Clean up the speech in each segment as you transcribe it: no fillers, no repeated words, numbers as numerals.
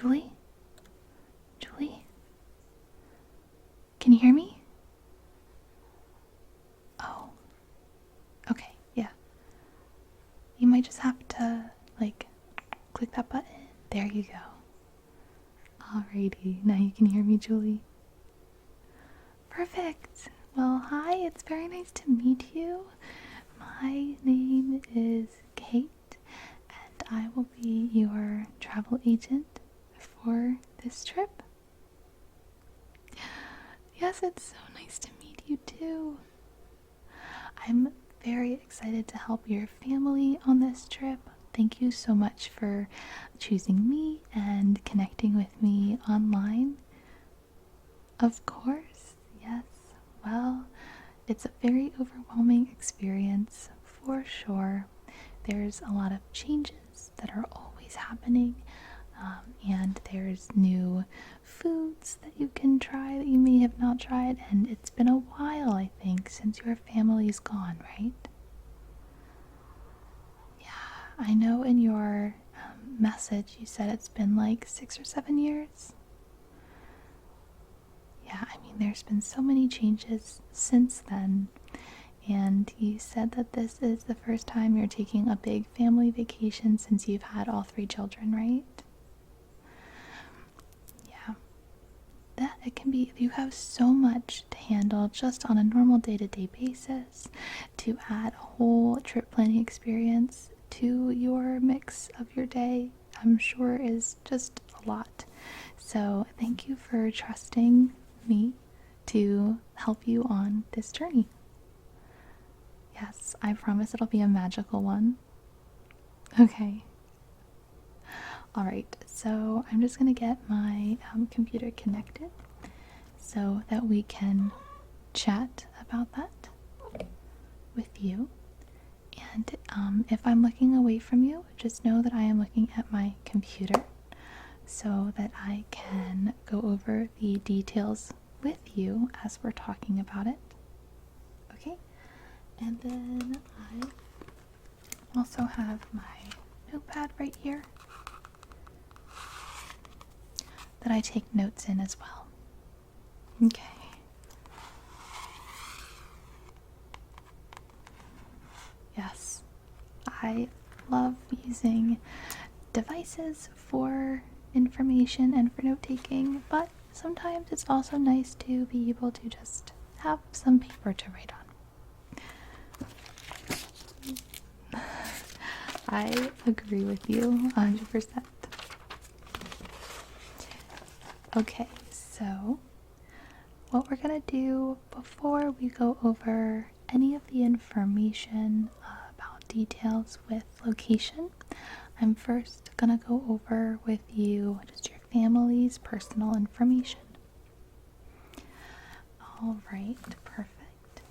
Julie? Julie? Can you hear me? Oh. Okay, yeah. You might just have to, like, click that button. There you go. Alrighty, now you can hear me, Julie. Perfect. Well, hi, it's very nice to meet you. My name is Kate, and I will be your travel agent for this trip. Yes, it's so nice to meet you too. I'm very excited to help your family on this trip. Thank you so much for choosing me and connecting with me online. Of course, yes. Well, it's a very overwhelming experience for sure. There's a lot of changes that are always happening, and there's new foods that you can try that you may have not tried, and it's been a while, I think, since your family's gone, right? Yeah, I know in your message you said it's been like 6 or 7 years. Yeah, I mean, there's been so many changes since then. And you said that this is the first time you're taking a big family vacation since you've had all 3 children, right? Yeah. That it can be, you have so much to handle just on a normal day-to-day basis. To add a whole trip planning experience to your mix of your day, I'm sure is just a lot. So thank you for trusting me to help you on this journey. Yes, I promise it'll be a magical one. Okay. Alright, so I'm just going to get my computer connected so that we can chat about that with you. And if I'm looking away from you, just know that I am looking at my computer so that I can go over the details with you as we're talking about it. Okay? And then I also have my notepad right here that I take notes in as well. Okay. Yes, I love using devices for information and for note taking, but sometimes it's also nice to be able to just have some paper to write on. I agree with you 100%. Okay, so what we're gonna do before we go over any of the information about details with location, I'm first gonna go over with you just your family's personal information. Alright, perfect.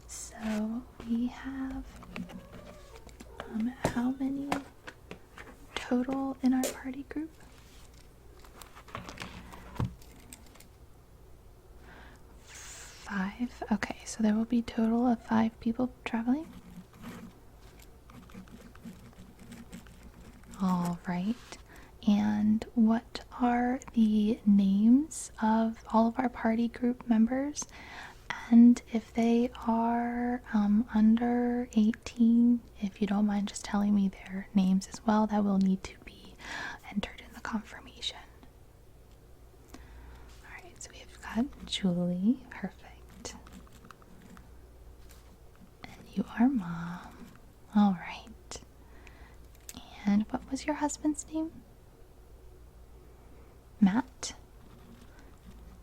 So we have how many total in our party group? 5. Okay, so there will be a total of 5 people traveling. All right. And what are the names of all of our party group members? And if they are under 18, if you don't mind just telling me their names as well, that will need to be entered in the confirmation. Alright, so we've got Julie. Perfect. And you are Mom. Alright. And what was your husband's name? Matt?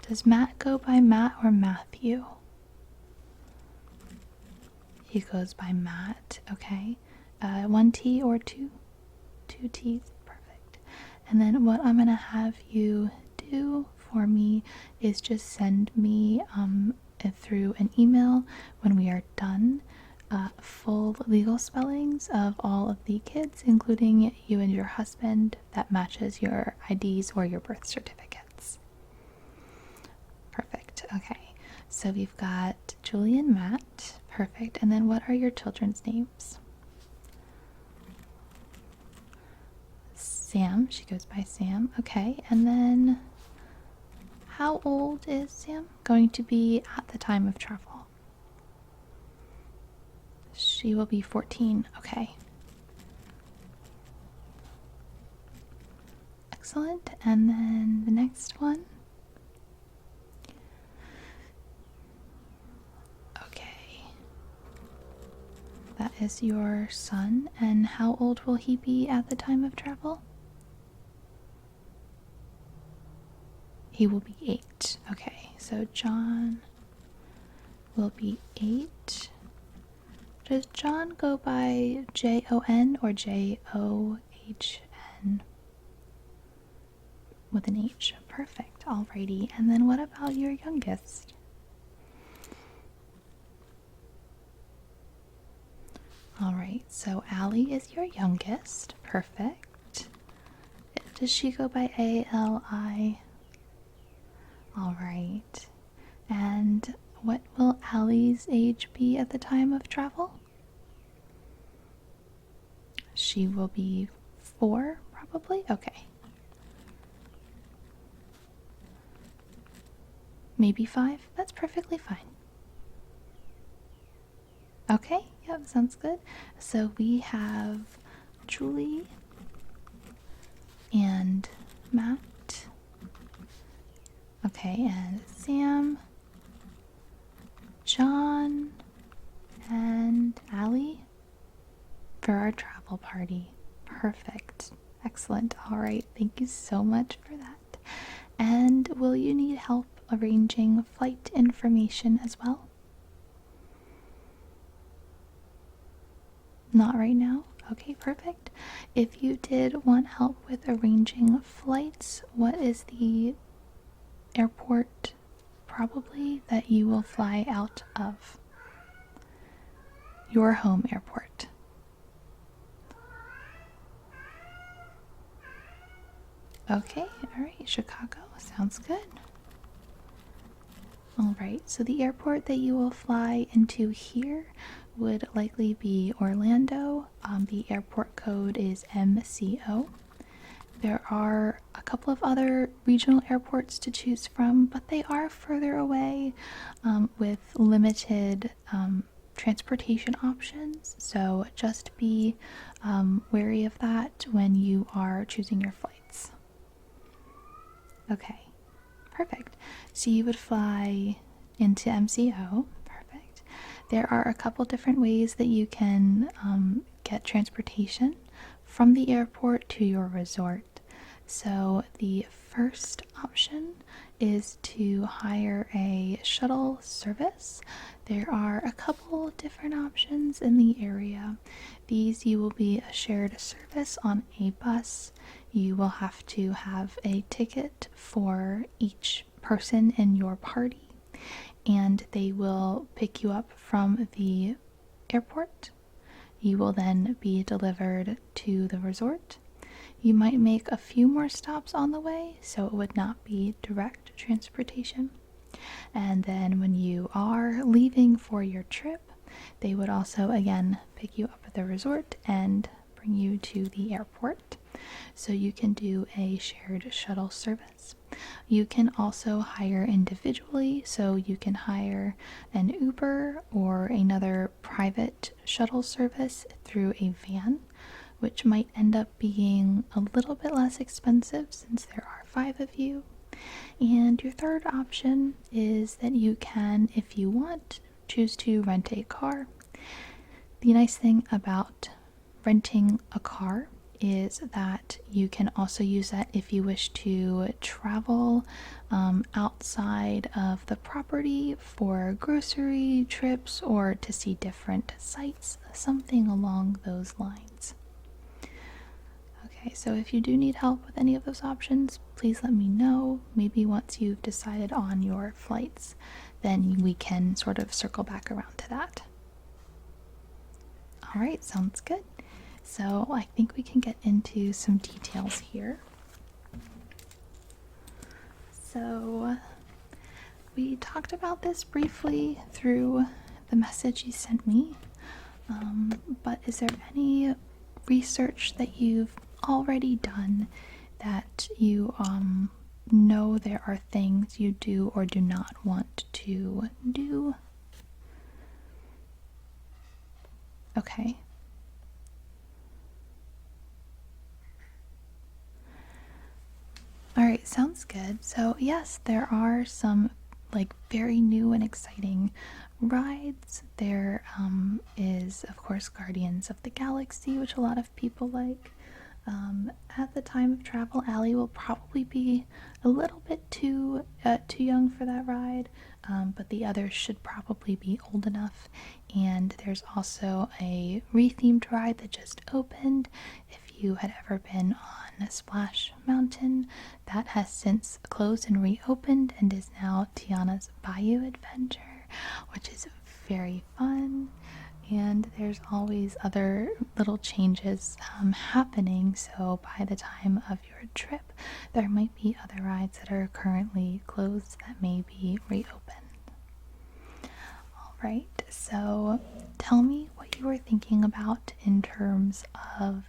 Does Matt go by Matt or Matthew? He goes by Matt, okay. 1 T or 2? 2 T's, perfect. And then what I'm gonna have you do for me is just send me through an email when we are done full legal spellings of all of the kids, including you and your husband, that matches your IDs or your birth certificates. Perfect, okay. So we've got Julie and Matt. Perfect. And then what are your children's names? Sam. She goes by Sam. Okay, and then how old is Sam going to be at the time of travel? She will be 14. Okay. Excellent. And then the next one. Okay. That is your son. And how old will he be at the time of travel? He will be 8. Okay, so John will be 8. Does John go by Jon or John? With an H. Perfect. Alrighty. And then what about your youngest? Alright, so Allie is your youngest. Perfect. Does she go by Ali? Alright. And what will Allie's age be at the time of travel? She will be 4, probably? Okay. Maybe 5? That's perfectly fine. Okay, yep, sounds good. So we have Julie and Matt. Okay, and Sam, John, and Allie for our travel party. Perfect. Excellent. All right, thank you so much for that. And will you need help arranging flight information as well? Not right now? Okay, perfect. If you did want help with arranging flights, what is the airport probably that you will fly out of? Your home airport. Okay, alright, Chicago. Sounds good. Alright, so the airport that you will fly into here would likely be Orlando. The airport code is MCO. There are a couple of other regional airports to choose from, but they are further away with limited transportation options. So just be wary of that when you are choosing your flights. Okay, perfect. So you would fly into MCO. Perfect. There are a couple different ways that you can get transportation from the airport to your resort. So the first option is to hire a shuttle service. There are a couple different options in the area. These you will be a shared service on a bus. You will have to have a ticket for each person in your party, and they will pick you up from the airport. You will then be delivered to the resort. You might make a few more stops on the way, so it would not be direct transportation. And then when you are leaving for your trip, they would also again pick you up at the resort and bring you to the airport. So you can do a shared shuttle service. You can also hire individually, so you can hire an Uber or another private shuttle service through a van, which might end up being a little bit less expensive since there are 5 of you. And your third option is that you can, if you want, choose to rent a car. The nice thing about renting a car is that you can also use that if you wish to travel outside of the property for grocery trips or to see different sites, something along those lines. Okay, so if you do need help with any of those options, please let me know. Maybe once you've decided on your flights, then we can sort of circle back around to that. All right, sounds good. So I think we can get into some details here. So we talked about this briefly through the message you sent me, but is there any research that you've already done that you know there are things you do or do not want to do? Okay. All right, sounds good. So, yes, there are some like very new and exciting rides. There is, of course, Guardians of the Galaxy, which a lot of people like. At the time of travel, Allie will probably be a little bit too young for that ride, but the others should probably be old enough. And there's also a rethemed ride that just opened. If you had ever been on Splash Mountain, that has since closed and reopened and is now Tiana's Bayou Adventure, which is very fun. And there's always other little changes happening, so by the time of your trip, there might be other rides that are currently closed that may be reopened. Alright, so tell me what you were thinking about in terms of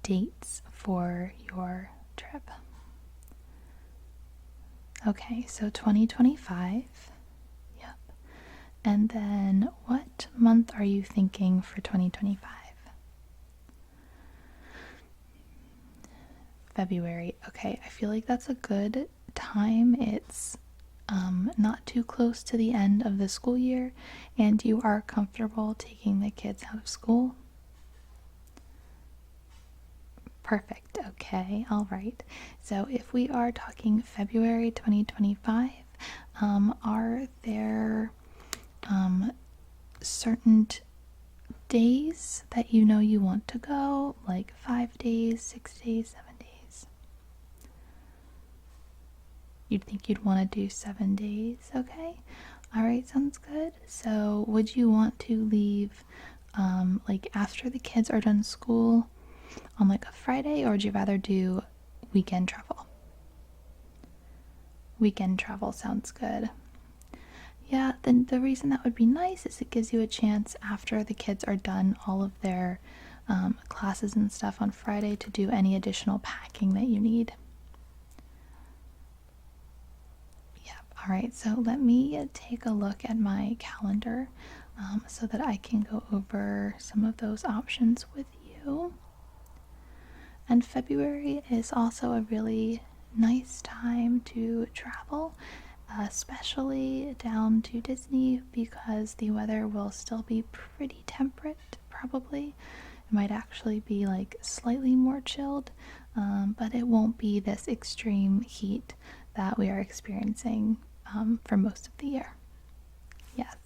dates for your trip. Okay, so 2025. Yep. And then what month are you thinking for 2025? February. Okay, I feel like that's a good time. It's not too close to the end of the school year, and you are comfortable taking the kids out of school. Perfect. Okay. All right. So if we are talking February 2025, are there certain days that you know you want to go? Like 5 days, 6 days, 7 days? You'd think you'd want to do 7 days. Okay. All right. Sounds good. So would you want to leave like after the kids are done school on like a Friday, or would you rather do weekend travel? Weekend travel sounds good. Yeah, then the reason that would be nice is it gives you a chance after the kids are done all of their classes and stuff on Friday to do any additional packing that you need. Yep. All right, so let me take a look at my calendar so that I can go over some of those options with you. And February is also a really nice time to travel, especially down to Disney, because the weather will still be pretty temperate, probably. It might actually be like slightly more chilled, but it won't be this extreme heat that we are experiencing for most of the year. Yes.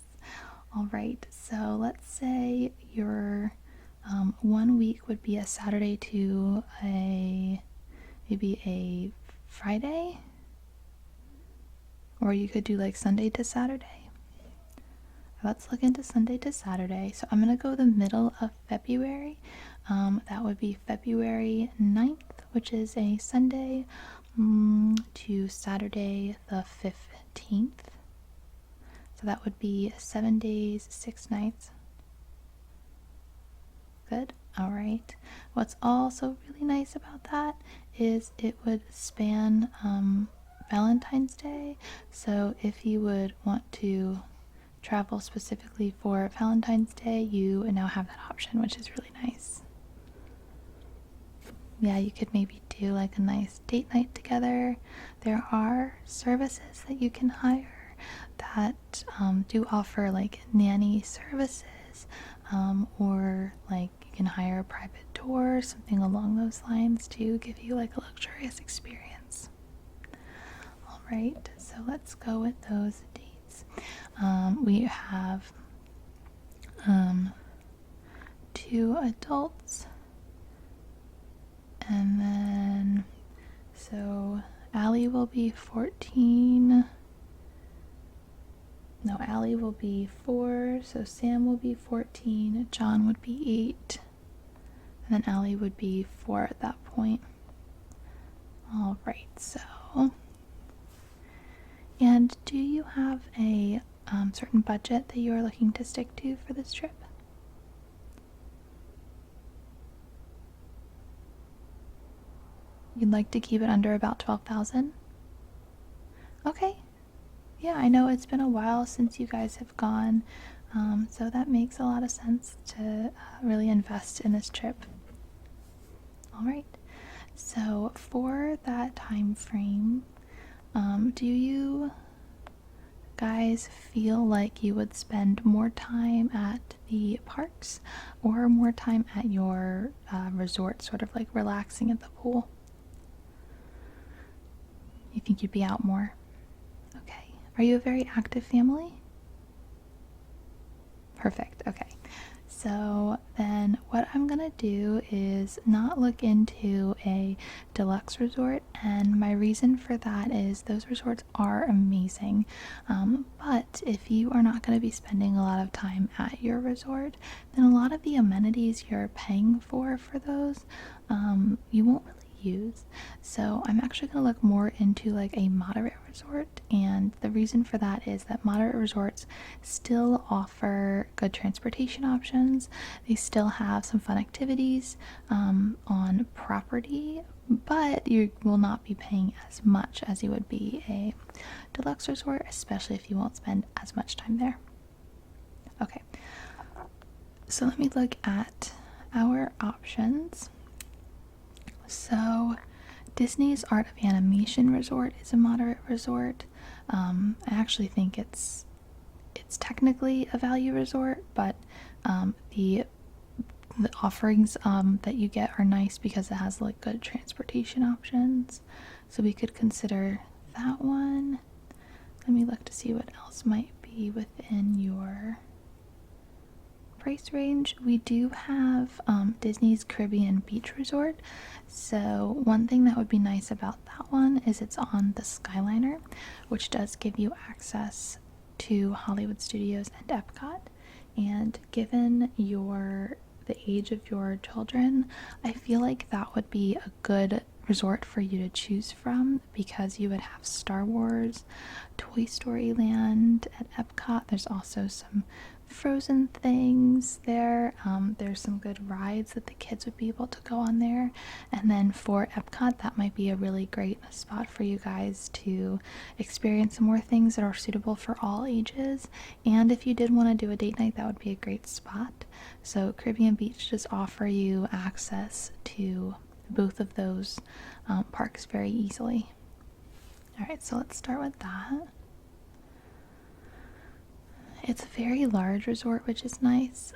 All right, so let's say your 1 week would be a Saturday to maybe a Friday, or you could do like Sunday to Saturday. Let's look into Sunday to Saturday. So I'm gonna go the middle of February. That would be February 9th, which is a Sunday, to Saturday the 15th. So that would be 7 days, 6 nights. Good. All right. What's also really nice about that is it would span Valentine's Day. So if you would want to travel specifically for Valentine's Day, you now have that option, which is really nice. Yeah, you could maybe do like a nice date night together. There are services that you can hire that do offer like nanny services, or like you can hire a private tour, something along those lines to give you like a luxurious experience. All right, so let's go with those dates. We have 2 adults, and then so Allie will be 14. No, Allie will be 4, so Sam will be 14, John would be 8, and then Allie would be 4 at that point. Alright, so. And do you have a certain budget that you are looking to stick to for this trip? You'd like to keep it under about 12,000? Okay. Yeah, I know it's been a while since you guys have gone, so that makes a lot of sense to really invest in this trip. All right. So for that time frame, do you guys feel like you would spend more time at the parks or more time at your resort, sort of like relaxing at the pool? You think you'd be out more? Okay. Are you a very active family? Perfect. Okay. So then what I'm gonna do is not look into a deluxe resort, and my reason for that is those resorts are amazing. But if you are not going to be spending a lot of time at your resort, then a lot of the amenities you're paying for those, you won't really use. So I'm actually going to look more into like a moderate resort, and the reason for that is that moderate resorts still offer good transportation options. They still have some fun activities on property, but you will not be paying as much as you would be a deluxe resort, especially if you won't spend as much time there. Okay, so let me look at our options. So Disney's Art of Animation Resort is a moderate resort. I actually think it's technically a value resort, but the offerings that you get are nice because it has like good transportation options. So we could consider that one. Let me look to see what else might be within your price range. We do have Disney's Caribbean Beach Resort. So one thing that would be nice about that one is it's on the Skyliner, which does give you access to Hollywood Studios and Epcot. And given the age of your children, I feel like that would be a good resort for you to choose from because you would have Star Wars, Toy Story Land at Epcot. There's also some Frozen things there. There's some good rides that the kids would be able to go on there. And then for Epcot, that might be a really great spot for you guys to experience some more things that are suitable for all ages. And if you did want to do a date night, that would be a great spot. So Caribbean Beach does offer you access to both of those parks very easily. Alright, so let's start with that. It's a very large resort, which is nice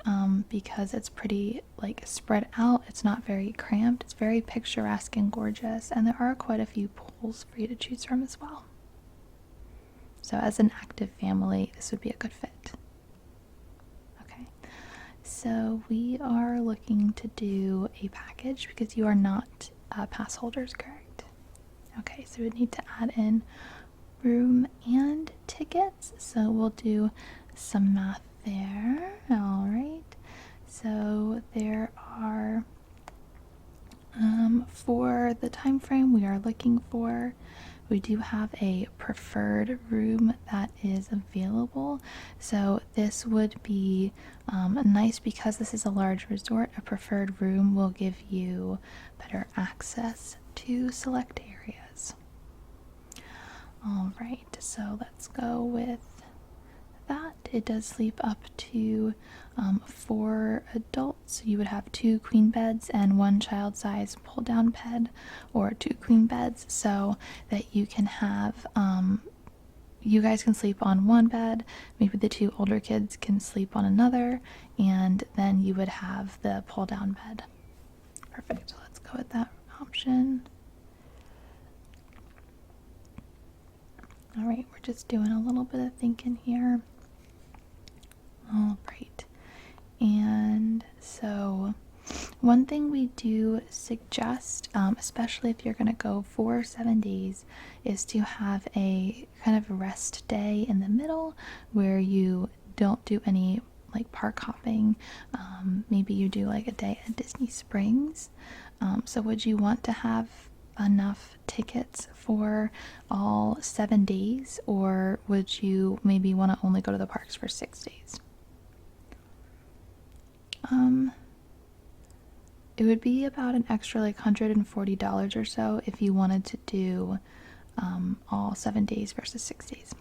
because it's pretty like spread out. It's not very cramped. It's very picturesque and gorgeous, and there are quite a few pools for you to choose from as well. So as an active family, this would be a good fit. Okay, so we are looking to do a package because you are not pass holders, correct? Okay, so we need to add in room and tickets. So we'll do some math there. All right. So there are for the time frame we are looking for, we do have a preferred room that is available. So this would be nice because this is a large resort. A preferred room will give you better access to select areas. All right, so let's go with that. It does sleep up to 4 adults. You would have 2 queen beds and 1 child size pull down bed, or 2 queen beds, so that you can have you guys can sleep on one bed, maybe the 2 older kids can sleep on another, and then you would have the pull down bed. Perfect. So let's go with that option. All right, we're just doing a little bit of thinking here. All right, and so one thing we do suggest, especially if you're going to go for 7 days, is to have a kind of rest day in the middle where you don't do any like park hopping. Maybe you do like a day at Disney Springs. So would you want to have enough tickets for all 7 days, or would you maybe want to only go to the parks for 6 days? It would be about an extra like $140 or so if you wanted to do all 7 days versus 6 days.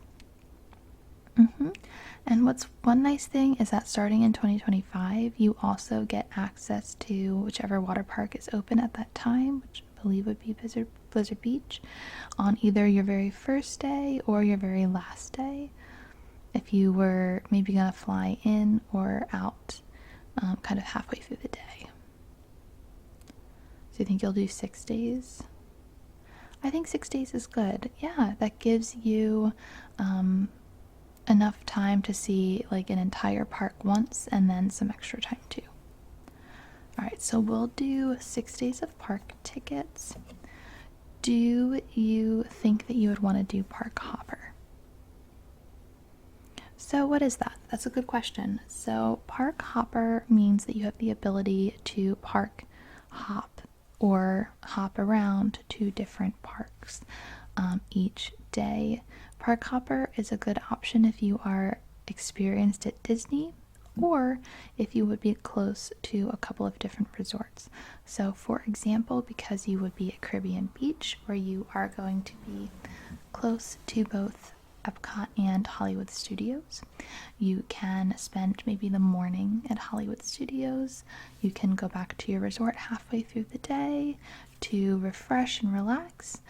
And what's one nice thing is that starting in 2025, you also get access to whichever water park is open at that time, which I believe would be Blizzard Beach, on either your very first day or your very last day. If you were maybe going to fly in or out kind of halfway through the day. So you think you'll do 6 days? I think 6 days is good. Yeah, that gives you enough time to see like an entire park once and then some extra time too. Alright, so we'll do 6 days of park tickets. Do you think that you would want to do park hopper? So what is that? That's a good question. So park hopper means that you have the ability to park hop or hop around to different parks each day. Park hopper is a good option if you are experienced at Disney or if you would be close to a couple of different resorts. So for example, because you would be at Caribbean Beach, where you are going to be close to both Epcot and Hollywood Studios, you can spend maybe the morning at Hollywood Studios. You can go back to your resort halfway through the day to refresh and relax,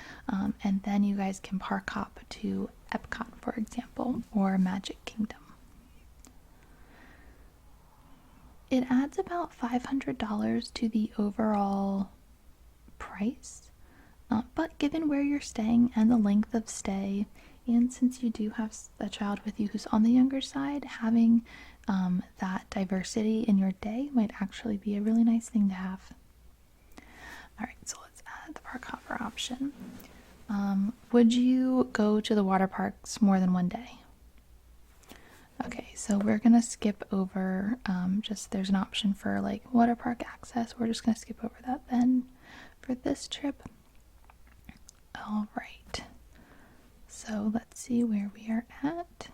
and then you guys can park hop to Epcot, for example, or Magic Kingdom. It adds about $500 to the overall price, but given where you're staying and the length of stay, and since you do have a child with you who's on the younger side, having that diversity in your day might actually be a really nice thing to have. Alright, so let's add the park hopper option. Would you go to the water parks more than one day? Okay, so we're gonna skip over just there's an option for like water park access. We're just gonna skip over that then for this trip. All right, so let's see where we are at.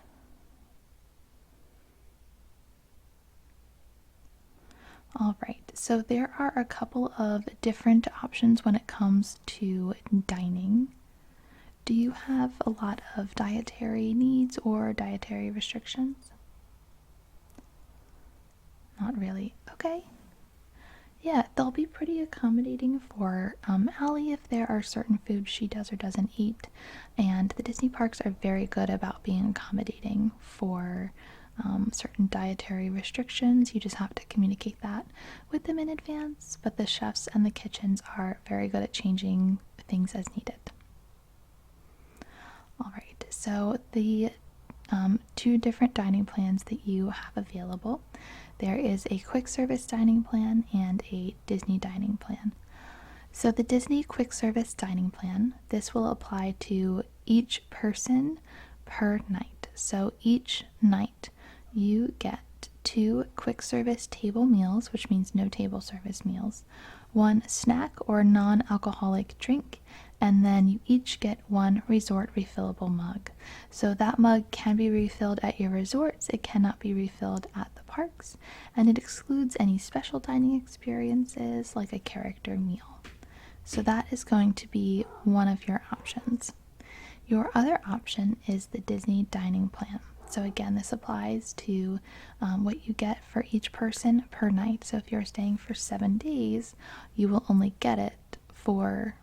All right, so there are a couple of different options when it comes to dining. Do you have a lot of dietary needs or dietary restrictions? Not really. Okay. Yeah, they'll be pretty accommodating for Allie if there are certain foods she does or doesn't eat. And the Disney parks are very good about being accommodating for certain dietary restrictions. You just have to communicate that with them in advance. But the chefs and the kitchens are very good at changing things as needed. Alright, so the two different dining plans that you have available. There is a quick service dining plan and a Disney dining plan. So the Disney quick service dining plan, this will apply to each person per night. So each night you get 2 quick service table meals, which means no table service meals, 1 snack or non-alcoholic drink, and then you each get 1 resort refillable mug. So that mug can be refilled at your resorts, it cannot be refilled at the parks, and it excludes any special dining experiences like a character meal. So that is going to be one of your options. Your other option is the Disney dining plan. So again, this applies to what you get for each person per night. So if you're staying for 7 days, you will only get it for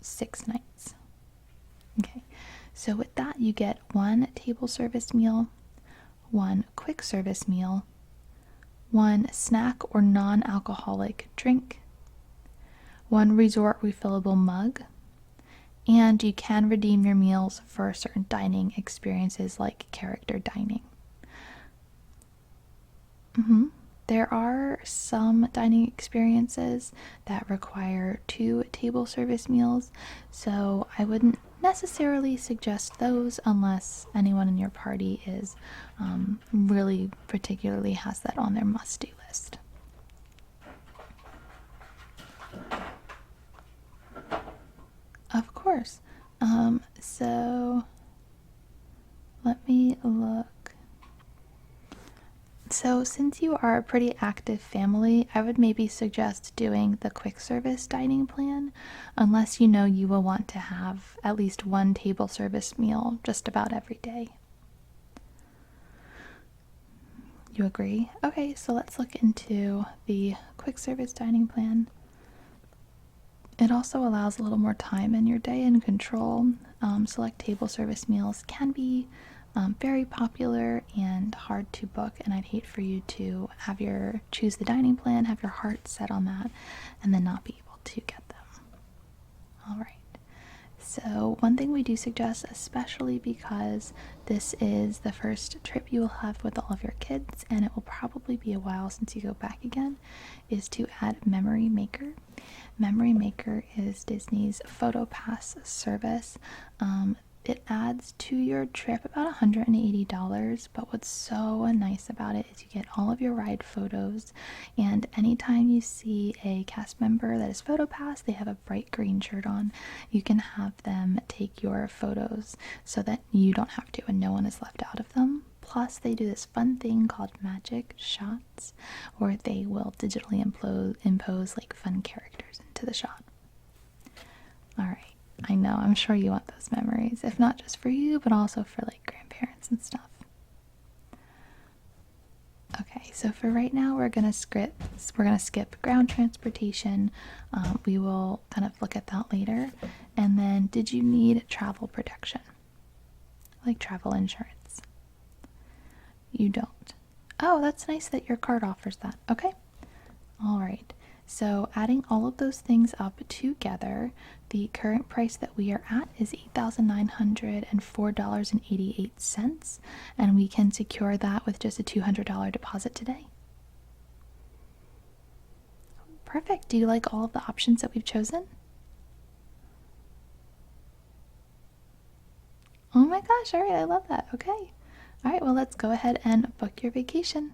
6 nights. Okay, so with that you get 1 table service meal, 1 quick service meal, 1 snack or non-alcoholic drink, 1 resort refillable mug, and you can redeem your meals for certain dining experiences like character dining. There are some dining experiences that require 2 table service meals, so I wouldn't necessarily suggest those unless anyone in your party is really particularly has that on their must-do list. Of course. So let me look. So, since you are a pretty active family, I would maybe suggest doing the quick service dining plan, unless you know you will want to have at least one table service meal just about every day. You agree? Okay, so let's look into the quick service dining plan. It also allows a little more time in your day and control. Select table service meals can be very popular and hard to book, and I'd hate for you to choose the dining plan, have your heart set on that, and then not be able to get them. All right. So, one thing we do suggest, especially because this is the first trip you will have with all of your kids, and it will probably be a while since you go back again, is to add Memory Maker. Memory Maker is Disney's photo pass service. It adds to your trip about $180, but what's so nice about it is you get all of your ride photos, and anytime you see a cast member that is photo pass, they have a bright green shirt on, you can have them take your photos so that you don't have to and no one is left out of them. Plus, they do this fun thing called magic shots, where they will digitally impose like fun characters into the shot. All right. I know, I'm sure you want those memories, if not just for you, but also for like grandparents and stuff. Okay, so for right now, we're gonna skip ground transportation. We will kind of look at that later. And then, did you need travel protection, like travel insurance? You don't. Oh, that's nice that your card offers that. Okay. All right. So adding all of those things up together, the current price that we are at is $8,904.88, and we can secure that with just a $200 deposit today. Perfect. Do you like all of the options that we've chosen? Oh my gosh, all right, I love that. Okay. All right, well, let's go ahead and book your vacation.